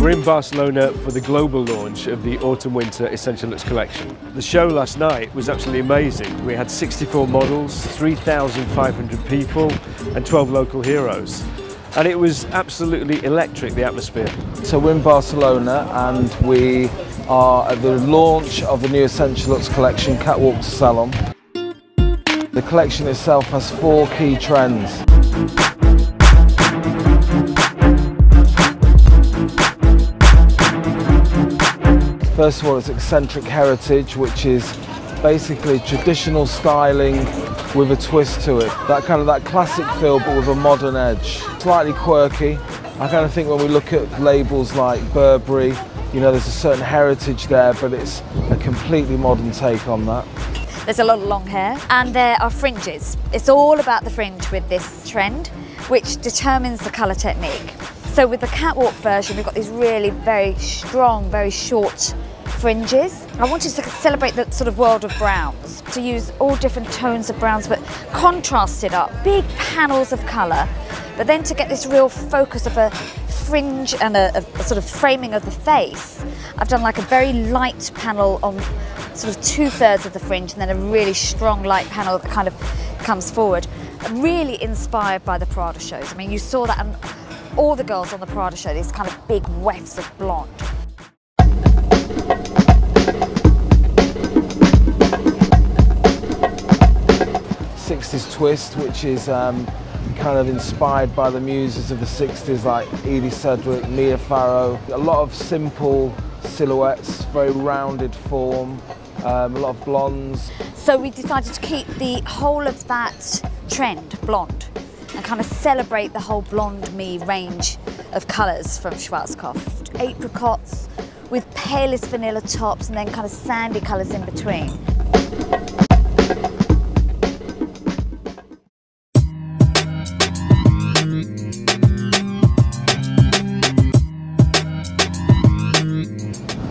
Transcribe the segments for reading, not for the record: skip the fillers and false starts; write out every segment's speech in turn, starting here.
We're in Barcelona for the global launch of the Autumn-Winter Essential Looks Collection. The show last night was absolutely amazing. We had 64 models, 3,500 people and 12 local heroes. And it was absolutely electric, the atmosphere. So we're in Barcelona and we are at the launch of the new Essential Looks Collection, Catwalk to Salon. The collection itself has 4 key trends. First of all, it's eccentric heritage, which is basically traditional styling with a twist to it. That classic feel, but with a modern edge. Slightly quirky. I kind of think when we look at labels like Burberry, you know, there's a certain heritage there, but it's a completely modern take on that. There's a lot of long hair, and there are fringes. It's all about the fringe with this trend, which determines the colour technique. So with the catwalk version, we've got these really very strong, very short fringes. I wanted to celebrate the sort of world of browns, to use all different tones of browns but contrasted up, big panels of colour, but then to get this real focus of a fringe and a sort of framing of the face. I've done like a very light panel on sort of 2/3 of the fringe and then a really strong light panel that kind of comes forward. I'm really inspired by the Prada shows. I mean, you saw that on all the girls on the Prada show, these kind of big wefts of blonde. 60s twist, which is kind of inspired by the muses of the 60s like Edie Sedgwick, Mia Farrow. A lot of simple silhouettes, very rounded form, a lot of blondes. So we decided to keep the whole of that trend blonde and kind of celebrate the whole blonde me range of colours from Schwarzkopf. Apricots with palest vanilla tops and then kind of sandy colours in between.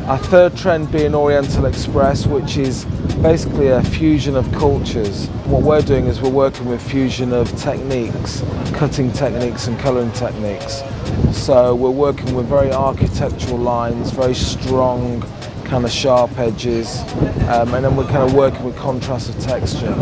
Our third trend being Oriental Express, which is basically a fusion of cultures. What we're doing is we're working with fusion of techniques, cutting techniques and colouring techniques. So we're working with very architectural lines, very strong kind of sharp edges, and then we're kind of working with contrast of texture.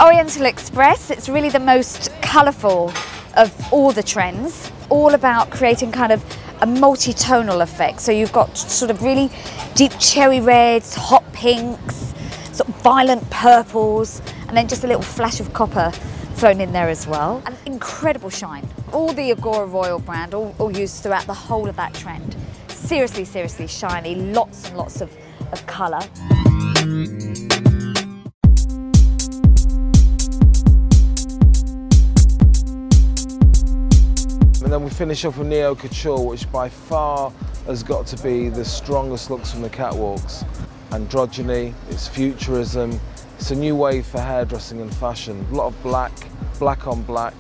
Oriental Express, it's really the most colourful of all the trends, all about creating kind of a multi-tonal effect. So you've got sort of really deep cherry reds, hot pinks, sort of violent purples, and then just a little flash of copper thrown in there as well. An incredible shine. All the Agora Royal brand, all used throughout the whole of that trend. Seriously, seriously shiny, lots and lots of colour. And then we finish off with Neo Couture, which by far has got to be the strongest looks from the catwalks. Androgyny, it's futurism, it's a new wave for hairdressing and fashion. A lot of black, black on black,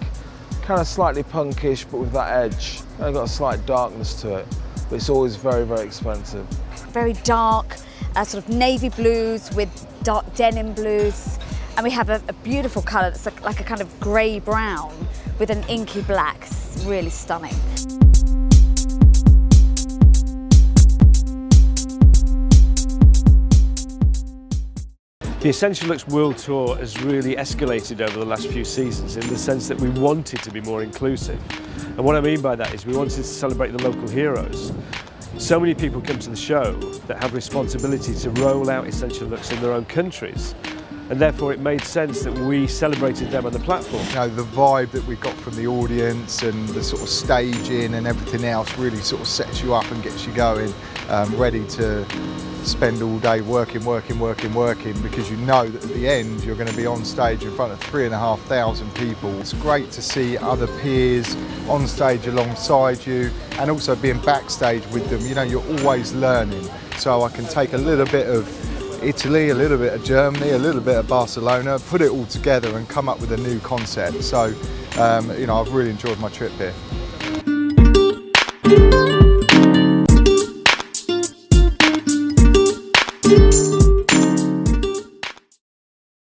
kind of slightly punkish but with that edge. And got a slight darkness to it, but it's always very, very expensive. Very dark, sort of navy blues with dark denim blues. And we have a beautiful colour that's like a kind of grey brown with an inky black. It's really stunning. The Essential Looks World Tour has really escalated over the last few seasons in the sense that we wanted to be more inclusive. And what I mean by that is we wanted to celebrate the local heroes. So many people come to the show that have responsibility to roll out Essential Looks in their own countries. And therefore it made sense that we celebrated them on the platform. You know, the vibe that we got from the audience and the sort of staging and everything else really sort of sets you up and gets you going, ready to spend all day working, because you know that at the end you're going to be on stage in front of 3,500 people. It's great to see other peers on stage alongside you and also being backstage with them. You know, you're always learning. So I can take a little bit of Italy, a little bit of Germany, a little bit of Barcelona, put it all together and come up with a new concept. So, you know, I've really enjoyed my trip here.